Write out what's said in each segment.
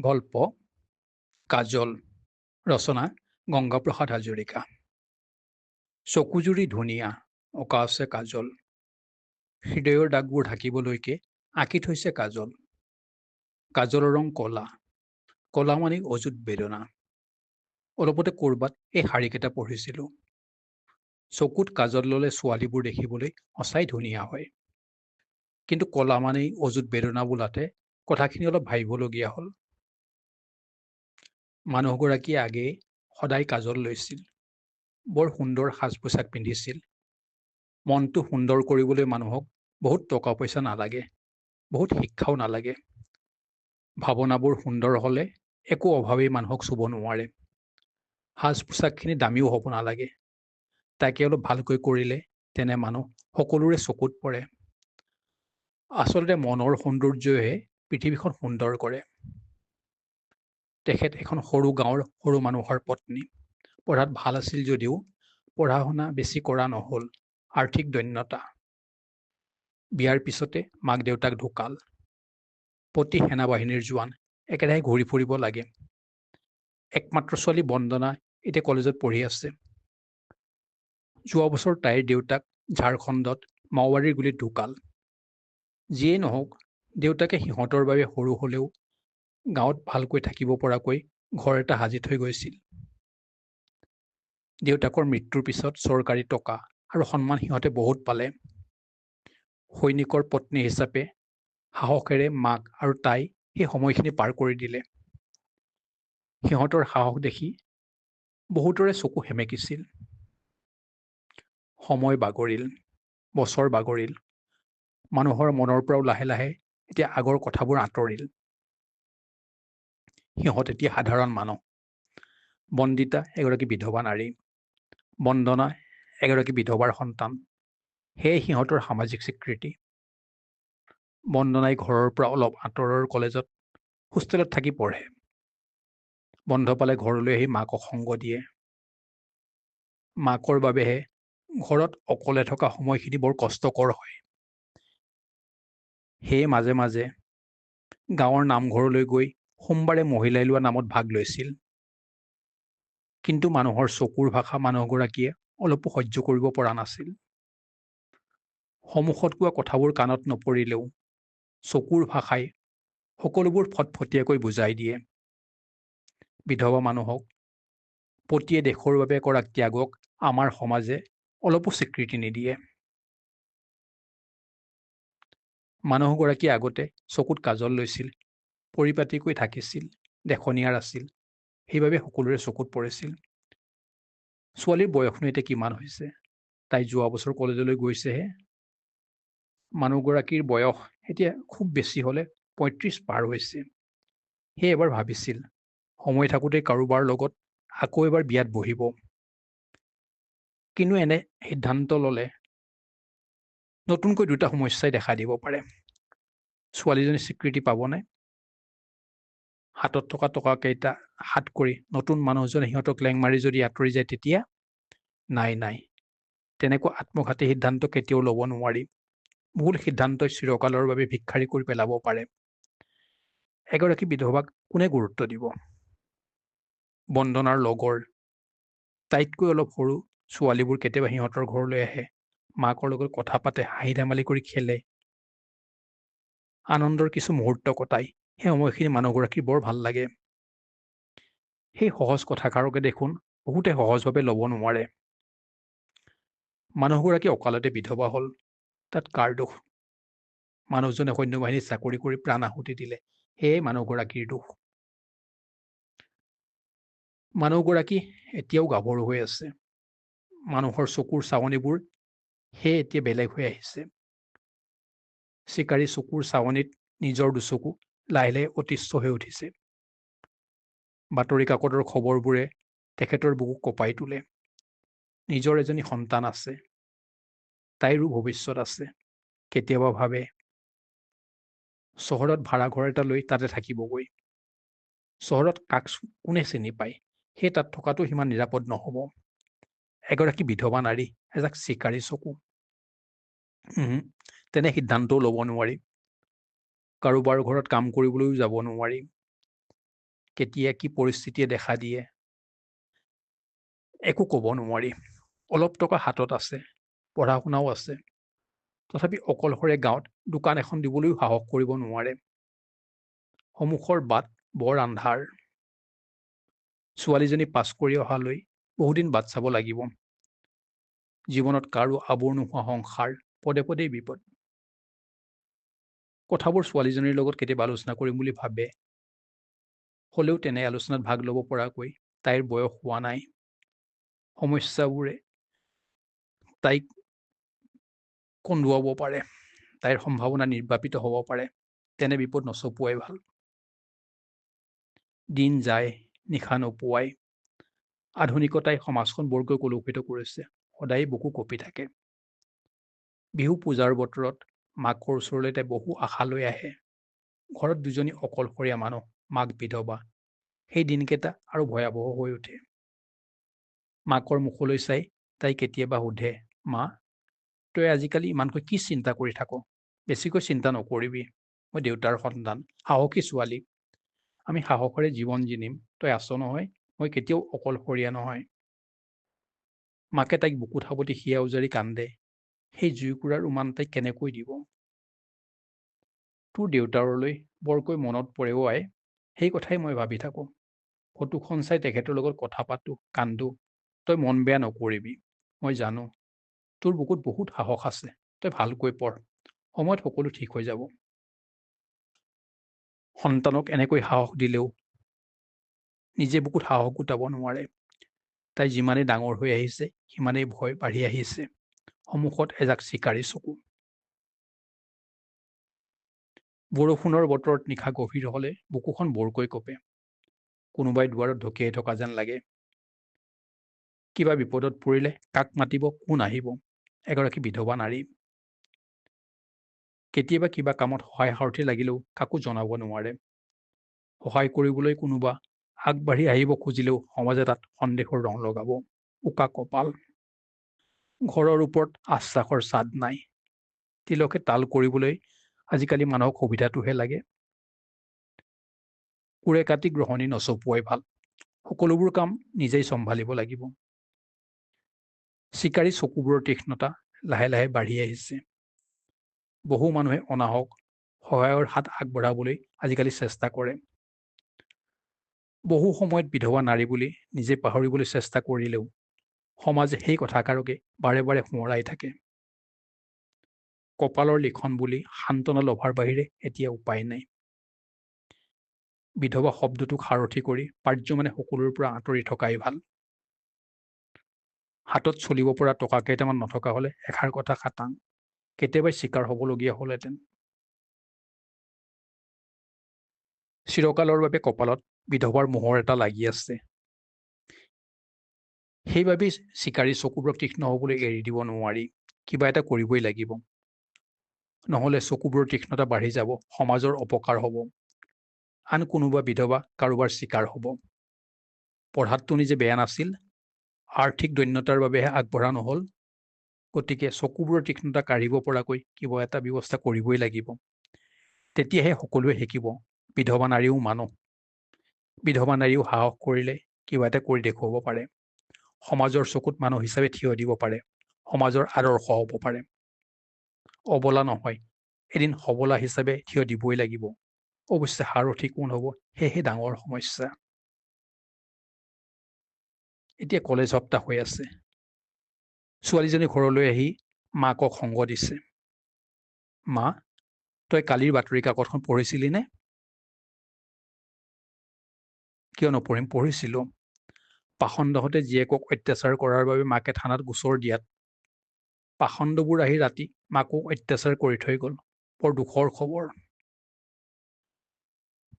গল্প কাজল ৰচনা গংগাপ্ৰসাদ হাজৰিকা চকুজুৰি ধুনীয়া অঁকা আছে কাজল হৃদয়ৰ দাগবোৰ ঢাকিবলৈকে আঁকি থৈছে কাজল কাজলৰ ৰং কলা কলা মানে অযুত বেদনা অলপতে ক'ৰবাত এই শাৰীকেইটা পঢ়িছিলোঁ চকুত কাজল ল'লে ছোৱালীবোৰ দেখিবলৈ সঁচাই ধুনীয়া হয় কিন্তু কলা মানেই অযুত বেদনা বোলাতে কথাখিনি অলপ ভাবিবলগীয়া হ'ল মানুহগৰাকীয়ে আগেয়ে সদায় কাজল লৈছিল বৰ সুন্দৰ সাজ পোছাক পিন্ধিছিল মনটো সুন্দৰ কৰিবলৈ মানুহক বহুত টকা পইচা নালাগে বহুত শিক্ষাও নালাগে ভাৱনাবোৰ সুন্দৰ হ'লে একো অভাৱেই মানুহক চুব নোৱাৰে সাজ পোছাকখিনি দামীও হ'ব নালাগে তাকে অলপ ভালকৈ কৰিলে তেনে মানুহ সকলোৰে চকুত পৰে আচলতে মনৰ সৌন্দৰ্যইহে পৃথিৱীখন সুন্দৰ কৰে তেখেত এখন সৰু গাঁৱৰ সৰু মানুহৰ পত্নী পঢ়াত ভাল আছিল যদিও পঢ়া শুনা বেছি কৰা নহ'ল আৰ্থিক দৈন্যতা বিয়াৰ পিছতে মাক দেউতাক ঢুকাল পতি সেনাবাহিনীৰ জোৱান একেৰাহে ঘূৰি ফুৰিব লাগে একমাত্ৰ ছোৱালী বন্দনা এতিয়া কলেজত পঢ়ি আছে যোৱা বছৰ তাইৰ দেউতাক ঝাৰখণ্ডত মাওবাৰীৰ গুলীত ঢুকাল যিয়েই নহওক দেউতাকে সিহঁতৰ বাবে সৰু হ'লেও গাঁৱত ভালকৈ থাকিব পৰাকৈ ঘৰ এটা সাজি থৈ গৈছিল দেউতাকৰ মৃত্যুৰ পিছত চৰকাৰী টকা আৰু সন্মান সিহঁতে বহুত পালে সৈনিকৰ পত্নী হিচাপে সাহসেৰে মাক আৰু তাই সেই সময়খিনি পাৰ কৰি দিলে সিহঁতৰ সাহস দেখি বহুতৰে চকু সেমেকিছিল সময় বাগৰিল বছৰ বাগৰিল মানুহৰ মনৰ পৰাও লাহে লাহে এতিয়া আগৰ কথাবোৰ আঁতৰিল সিহঁত এতিয়া সাধাৰণ মানুহ বন্দিতা এগৰাকী বিধৱা নাৰী বন্দনা এগৰাকী বিধৱাৰ সন্তান সেয়ে সিহঁতৰ সামাজিক স্বীকৃতি বন্দনাই ঘৰৰ পৰা অলপ আঁতৰৰ কলেজত হোষ্টেলত থাকি পঢ়ে বন্ধ পালে ঘৰলৈ আহি মাকক সংগ দিয়ে মাকৰ বাবেহে ঘৰত অকলে থকা সময়খিনি বৰ কষ্টকৰ হয় সেয়ে মাজে মাজে গাঁৱৰ নামঘৰলৈ গৈ সোমবাৰে মহিলাই লোৱা নামত ভাগ লৈছিল কিন্তু মানুহৰ চকুৰ ভাষা মানুহগৰাকীয়ে অলপো সহ্য কৰিব পৰা নাছিল সন্মুখত কোৱা কথাবোৰ কাণত নপৰিলেও চকুৰ ভাষাই সকলোবোৰ ফটফটীয়াকৈ বুজাই দিয়ে বিধৱা মানুহক পতিয়ে দেশৰ বাবে কৰা ত্যাগক আমাৰ সমাজে অলপো স্বীকৃতি নিদিয়ে মানুহগৰাকী আগতে চকুত কাজল লৈছিল পৰিপাটিকৈ থাকিছিল দেখনীয়াৰ আছিল সেইবাবে সকলোৰে চকুত পৰিছিল ছোৱালীৰ বয়সনো এতিয়া কিমান হৈছে তাই যোৱা বছৰ কলেজলৈ গৈছেহে মানুহগৰাকীৰ বয়স এতিয়া খুব বেছি হ'লে ৩৫ পাৰ হৈছে সেয়ে এবাৰ ভাবিছিল সময় থাকোঁতে কাৰোবাৰ লগত আকৌ এবাৰ বিয়াত বহিব কিন্তু এনে সিদ্ধান্ত ল'লে নতুনকৈ দুটা সমস্যাই দেখা দিব পাৰে ছোৱালীজনী স্বীকৃতি পাবনে হাতত থকা টকাকেইটা হাত কৰি নতুন মানুহজনে সিহঁতক লেং মাৰি যদি আঁতৰি যায় তেতিয়া নাই তেনেকুৱা আত্মঘাতী সিদ্ধান্ত কেতিয়াও ল'ব নোৱাৰি ভুল সিদ্ধান্তই চিৰকালৰ বাবে ভিক্ষাৰী কৰি পেলাব পাৰে এগৰাকী বিধৱাক কোনে গুৰুত্ব দিব বন্দনাৰ লগৰ তাইতকৈ অলপ সৰু ছোৱালীবোৰ কেতিয়াবা সিহঁতৰ ঘৰলৈ আহে মাকৰ লগত কথা পাতে হাঁহি ধেমালি কৰি খেলে আনন্দৰ কিছু মুহূৰ্ত কটাই সেই সময়খিনি মানুহগৰাকীৰ বৰ ভাল লাগে সেই সহজ কথাষাৰকে দেখোন বহুতে সহজভাৱে ল'ব নোৱাৰে মানুহগৰাকী অকালতে বিধৱা হ'ল তাত কাৰ দোষ মানুহজনে সৈন্যবাহিনীত চাকৰি কৰি প্ৰাণ আহুতি দিলে সেয়ে মানুহগৰাকীৰ দোষ মানুহগৰাকী এতিয়াও গাভৰু হৈ আছে মানুহৰ চকুৰ চাৱনিবোৰ সেয়ে এতিয়া বেলেগ হৈ আহিছে চিকাৰী চকুৰ চাৱনিত নিজৰ দুচকু লাহে লাহে অতিষ্ঠ হৈ উঠিছে বাতৰি কাকতৰ খবৰবোৰে তেখেতৰ বুকু কঁপাই তোলে নিজৰ এজনী সন্তান আছে তাইৰো ভৱিষ্যত আছে কেতিয়াবা ভাবে চহৰত ভাড়া ঘৰ এটা লৈ তাতে থাকিবগৈ চহৰত কাক কোনে চিনি পায় সেই তাত থকাটো সিমান নিৰাপদ নহ'ব এগৰাকী বিধৱা নাৰী এজাক চিকাৰী চকু তেনে সিদ্ধান্তও ল'ব নোৱাৰি কাৰোবাৰ ঘৰত কাম কৰিবলৈও যাব নোৱাৰি কেতিয়া কি পৰিস্থিতিয়ে দেখা দিয়ে একো ক'ব নোৱাৰি। অলপ টকা হাতত আছে, পঢ়া শুনাও আছে, তথাপি অকলশৰে গাঁৱত দোকান এখন দিবলৈও সাহস কৰিব নোৱাৰে। সন্মুখৰ বাট বৰ আন্ধাৰ। ছোৱালীজনী পাছ কৰি অহালৈ বহুদিন বাট চাব লাগিব। জীৱনত কাৰো আৱৰ নোহোৱা সংসাৰ, পদে পদেই বিপদ। কথাবোৰ ছোৱালীজনীৰ লগত কেতিয়াবা আলোচনা কৰিম বুলি ভাবে। হ'লেও তেনে আলোচনাত ভাগ ল'ব পৰাকৈ তাইৰ বয়স হোৱা নাই। সমস্যাবোৰে তাইক কন্দুৱাব পাৰে, তাইৰ সম্ভাৱনা নিৰ্বাপিত হ'ব পাৰে। তেনে বিপদ নচপোৱাই ভাল। দিন যায়, নিশা নোপোৱাই। আধুনিকতাই সমাজখন বৰকৈ কলুষিত কৰিছে, সদায় বুকু কঁপি থাকে। বিহু পূজাৰ বতৰত মাকৰ ওচৰলৈ তাই বহু আশা লৈ আহে। ঘৰত দুজনী অকলশৰীয়া মানুহ, মাক বিধৱা। সেই দিনকেইটা আৰু ভয়াৱহ হৈ উঠে। মাকৰ মুখলৈ চাই তাই কেতিয়াবা সোধে, মা, তই আজিকালি ইমানকৈ কি চিন্তা কৰি থাক? বেছিকৈ চিন্তা নকৰিবি। মই দেউতাৰ সন্তান, সাহসী ছোৱালী। আমি সাহসেৰে জীৱন জিনিম। তই আছ নহয়, মই কেতিয়াও অকলশৰীয়া নহয়। মাকে তাইক বুকুত সাৱটি হিয়া উজাৰি কান্দে। সেই জুইকুৰাৰ উমান তাইক কেনেকৈ দিব? তোৰ দেউতাৰলৈ বৰকৈ মনত পৰেও আই। সেই কথাই মই ভাবি থাকোঁ। ফটোখন চাই তেখেতৰ লগত কথা পাতোঁ, কান্দোঁ। তই মন বেয়া নকৰিবি। মই জানো তোৰ বুকুত বহুত সাহস আছে। তই ভালকৈ পঢ়। সময়ত সকলো ঠিক হৈ যাব। সন্তানক এনেকৈ সাহস দিলেও নিজে বুকুত সাহস গোটাব নোৱাৰে। তাই যিমানেই ডাঙৰ হৈ আহিছে, সিমানেই ভয় বাঢ়ি আহিছে। সন্মুখত এজাক চিকাৰী চকু। বৰষুণৰ বতৰত নিশা গভীৰ হ'লে বুকুখন বৰকৈ কঁপে। কোনোবাই দুৱাৰত ঢকিয়াই থকা যেন লাগে। কিবা বিপদত পৰিলে কাক মাতিব, কোন আহিব? এগৰাকী বিধৱা নাৰী। কেতিয়াবা কিবা কামত সহায় সাৰথি লাগিলেও কাকো জনাব নোৱাৰে। সহায় কৰিবলৈ কোনোবা আগবাঢ়ি আহিব খুজিলেও সমাজে তাত সন্দেহৰ ৰং লগাব। উকা কপাল। ঘৰৰ ওপৰত আশ্বাসৰ ছাদ নাই। তিলকে তাল কৰিবলৈ আজিকালি মানুহক সুবিধাটোহে লাগে। কোৰে কাটি গ্ৰহণী নচপোৱাই ভাল। সকলোবোৰ কাম নিজেই চম্ভালিব লাগিব। চিকাৰী চকুবোৰৰ তীক্ষ্ণতা লাহে লাহে বাঢ়ি আহিছে। বহু মানুহে অনাহক সহায়ৰ হাত আগবঢ়াবলৈ আজিকালি চেষ্টা কৰে। বহু সময়ত বিধৱা নাৰী বুলি নিজে পাহৰিবলৈ চেষ্টা কৰিলেও সমাজে সেই কথাষাৰকে বাৰে বাৰে সোঁৱৰাই থাকে। কপালৰ লিখন বুলি সান্তনা লভাৰ বাহিৰে এতিয়া উপায় নাই। বিধৱা শব্দটোক সাৰথি কৰি পাৰ্যমানে সকলোৰে পৰা আঁতৰি থকাই ভাল। হাতত চলিব পৰা টকা কেইটামান নথকা হ'লে এষাৰ কথা খাটাং। কেতিয়াবাই চিকাৰ হ'বলগীয়া হ'লহেঁতেন। চিৰকালৰ বাবে কপালত বিধৱাৰ মোহৰ এটা লাগি আছে। সেইবাবেই চিকাৰী চকুবোৰক তীক্ষ্ণ হ'বলৈ এৰি দিব নোৱাৰি। কিবা এটা কৰিবই লাগিব। নহ'লে চকুবোৰৰ তীক্ষ্ণতা বাঢ়ি যাব, সমাজৰ অপকাৰ হ'ব। আন কোনোবা বিধৱা কাৰোবাৰ চিকাৰ হ'ব। পঢ়াততো নিজে বেয়া নাছিল, আৰ্থিক দৈন্যতাৰ বাবেহে আগবঢ়া নহ'ল। গতিকে চকুবোৰৰ তীক্ষ্ণতা কাঢ়িব পৰাকৈ কিবা এটা ব্যৱস্থা কৰিবই লাগিব। তেতিয়াহে সকলোৱে শিকিব, বিধৱা নাৰীও মানুহ। বিধৱা নাৰীও সাহস কৰিলে কিবা এটা কৰি দেখুৱাব পাৰে। সমাজৰ চকুত মানুহ হিচাপে থিয় দিব পাৰে। সমাজৰ আদৰ্শ হ'ব পাৰে। অবলা নহয়, এদিন সবলা হিচাপে থিয় দিবই লাগিব। অৱশ্যে সাৰথি কোন হ'ব, সেয়েহে ডাঙৰ সমস্যা। এতিয়া কলেজ সপ্তাহ হৈ আছে। ছোৱালীজনী ঘৰলৈ আহি মাকক সংগ দিছে। মা, তই কালিৰ বাতৰি কাকতখন পঢ়িছিলি নে? কিয় নপঢ়িম, পঢ়িছিলোঁ। পাখণ্ডহঁতে জীয়েকক অত্যাচাৰ কৰাৰ বাবে মাকে থানাত গোচৰ দিয়াত পাখণ্ডবোৰ আহি ৰাতি মাকো অত্যাচাৰ কৰি থৈ গ'ল। বৰ দুখৰ খবৰ।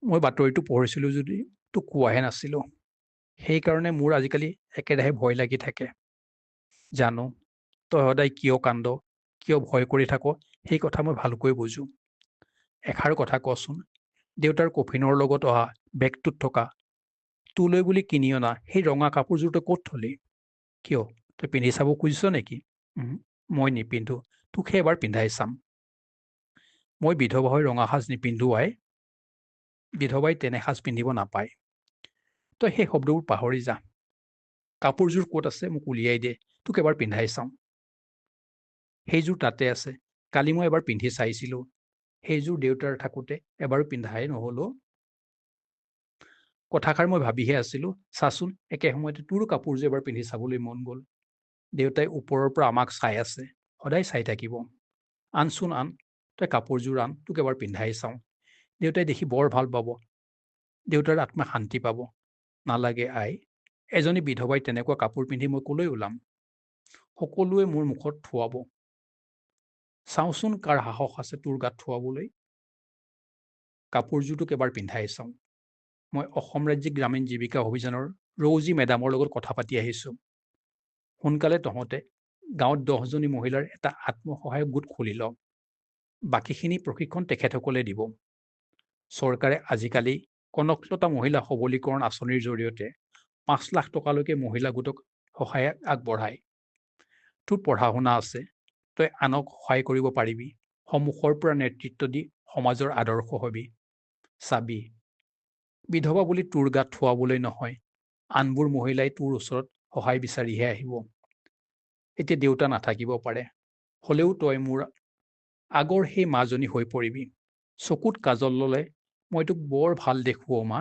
মই বাতৰিটো পঢ়িছিলোঁ যদি তোক কোৱাহে নাছিলোঁ। সেইকাৰণে মোৰ আজিকালি একেৰাহে ভয় লাগি থাকে। জানো তই সদায় কিয় কান্দ, কিয় ভয় কৰি থাক, সেই কথা মই ভালকৈ বুজো। এষাৰ কথা কচোন, দেউতাৰ কফিনৰ লগত অহা বেগটোত থকা তোলৈ বুলি কিনি অনা সেই ৰঙা কাপোৰযোৰ তই ক'ত থলি? কিয়, তই পিন্ধি চাব খুজিছ নেকি? মই নিপিন্ধো, তোকহে এবাৰ পিন্ধাই চাম। মই বিধৱা হৈ ৰঙা সাজ নিপিন্ধো আই। বিধৱাই তেনে সাজ পিন্ধিব নাপায়। তই সেই শব্দবোৰ পাহৰি যা। কাপোৰযোৰ ক'ত আছে মোক উলিয়াই দে, তোক এবাৰ পিন্ধাই চাওঁ। সেইযোৰ তাতে আছে, কালি মই এবাৰ পিন্ধি চাইছিলোঁ। সেইযোৰ দেউতাৰ থাকোঁতে এবাৰো পিন্ধাই নহ'ল অ'। কথাষাৰ মই ভাবিহে আছিলোঁ, চাচোন একে সময়তে তোৰো কাপোৰযোৰ এবাৰ পিন্ধি চাবলৈ মন গ'ল। দেউতাই ওপৰৰ পৰা আমাক চাই আছে, সদায় চাই থাকিব। আনচোন আন, তই কাপোৰযোৰ আন, তোক এবাৰ পিন্ধাই চাওঁ। দেউতাই দেখি বৰ ভাল পাব। দেউতাৰ আত্মা শান্তি পাব। নালাগে আই, এজনী বিধৱাই তেনেকুৱা কাপোৰ পিন্ধি মই কলৈ ওলাম? সকলোৱে মোৰ মুখত থুৱাব। চাওঁচোন কাৰ সাহস আছে তোৰ গাত থুৱাবলৈ। কাপোৰযোৰটোক এবাৰ পিন্ধাই চাওঁ। মই অসম ৰাজ্যিক গ্ৰামীণ জীৱিকা অভিযানৰ ৰৌজী মেডামৰ লগত কথা পাতি আহিছোঁ। সোনকালে তহঁতে গাঁৱত 10জনী মহিলাৰ এটা আত্মসহায়ক গোট খুলি ল। বাকীখিনি প্ৰশিক্ষণ তেখেতসকলে দিব। চৰকাৰে আজিকালি কনকলতা মহিলা সবলীকৰণ আঁচনিৰ জৰিয়তে 5 লাখ টকালৈকে মহিলা গোটক সহায় আগবঢ়ায়। তোৰ পঢ়া শুনা আছে, তই আনক সহায় কৰিব পাৰিবি। সন্মুখৰ পৰা নেতৃত্ব দি সমাজৰ আদৰ্শ হবি। চাবি, বিধৱা বুলি তোৰ গাত থুৱাবলৈ নহয়, আনবোৰ মহিলাই তোৰ ওচৰত সহায় বিচাৰিহে আহিব। এতিয়া দেউতা নাথাকিব পাৰে, হ'লেও তই মোৰ আগৰ সেই মাজনী হৈ পৰিবি। চকুত কাজল ল'লে মই তোক বৰ ভাল দেখোঁ অ' মা।